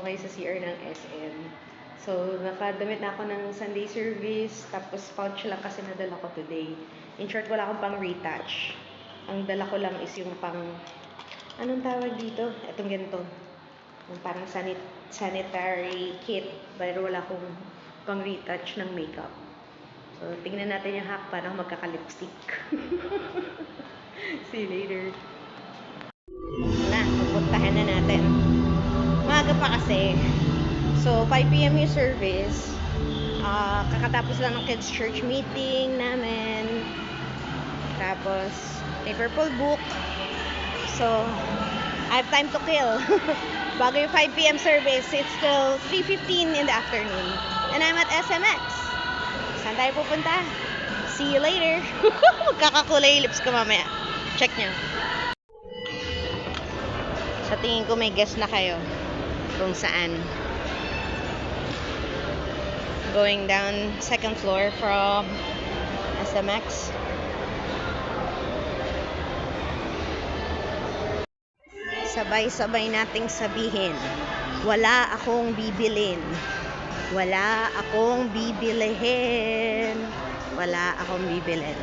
kayo sa CR ng SM. So, nakadamit na ako ng Sunday service, tapos pouch lang kasi nadala ko today. In short, wala akong pang retouch. Ang dala ko lang is yung pang, anong tawag dito? Itong ganito. Yung parang sanitary kit, pero wala akong pang retouch ng makeup. So, tingnan natin yung hack para magkaka-lipstick. See you later. Pupuntahan na natin. Maaga pa kasi. So, 5 p.m. yung service. Kakatapos lang ng kids church meeting namin. Tapos, may purple book. So, I have time to kill. Bago yung 5 p.m. service, it's still 3:15 in the afternoon. And I'm at SMX. Saan tayo pupunta? See you later. Magkakakulay lips ko mamaya. Check nyo. Sa tingin ko may guess na kayo kung saan. Going down second floor from SMX. Sabay-sabay nating sabihin, wala akong bibilin. Wala akong bibilihin. Wala akong bibilin.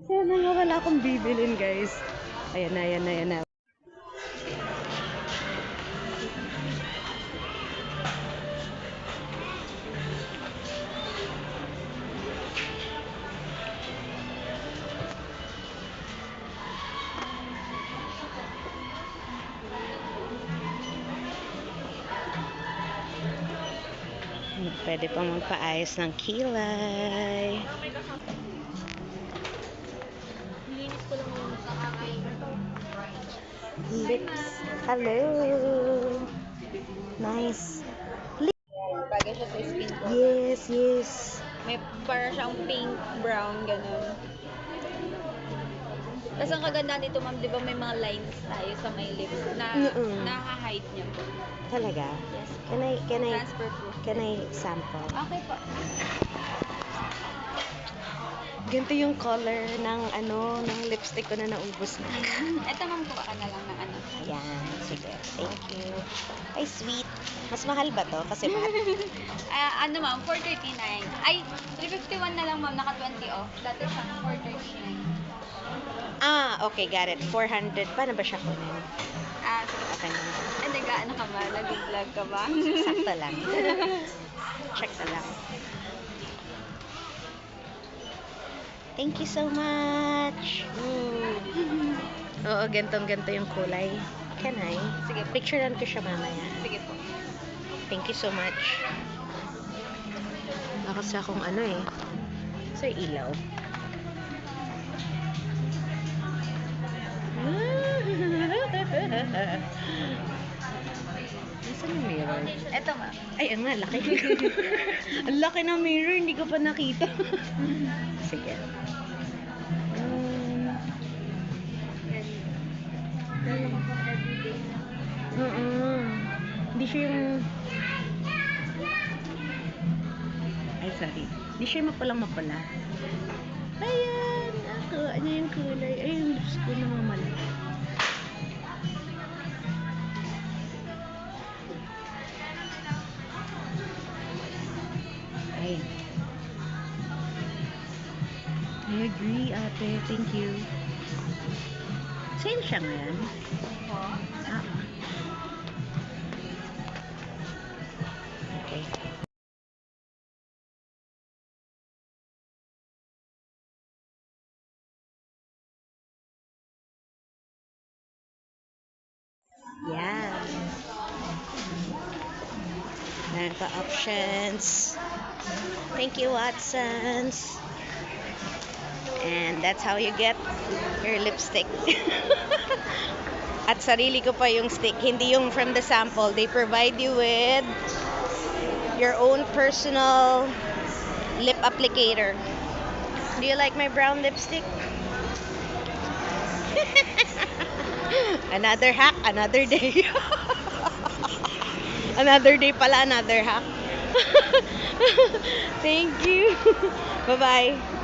Sana wala akong bibilin, guys. Ayan na, ayan na, ayan na. Pwede pa magpaayos ng kilay. Lips. Hello. Nice. Bagay siya sa skin ko. Yes, yes. May para siyang pink, brown, ganun. Tapos ang kagandahan dito, ma'am, di ba may mga lines tayo sa may lips na nakaka-hide niya po. Talaga? Yes. Transfer proof. Can I sample? Okay po. Ganito yung color ng ng lipstick ko na naubos na. Ito, ma'am, kuha ka na lang ng ano. Ayan, sige. Thank you. Ay, sweet. Mas mahal ba to? Kasi matte. Ano, ma'am, 439. Ay, 351 na lang, ma'am, naka 20 off. Dati siyang 439. Okay, got it. 400. Paano ba siya kunin? Sige. Okay na. Ay, nag-ano ka ba? Nag-vlog ka ba? Sakto lang. Check na lang. Thank you so much. Oo, gantong-ganto yung kulay. Can I? Sige. Picturean ko siya mamaya. Sige po. Thank you so much. Baka sa akong sa ilaw. Nasaan yung mirror? Ito, ma'am. Ay, ang laki. Ang laki ng mirror, hindi ko pa nakita. Sige. Hindi siya yung... Ay, sorry. Hindi siya yung mapulang-mapula. Ayan! Ano yung kulay? Ayun, lips ko namamala. Ay. I agree, ate. Thank you. Sale siya ngayon? Okay. Yeah. Meron pa options. Thank you, Watsons. And that's how you get your lipstick. At sarili ko pa yung stick, hindi yung from the sample. They provide you with your own personal lip applicator. Do you like my brown lipstick? Another hack, another day. Another day pala, another hack. Thank you. Bye-bye.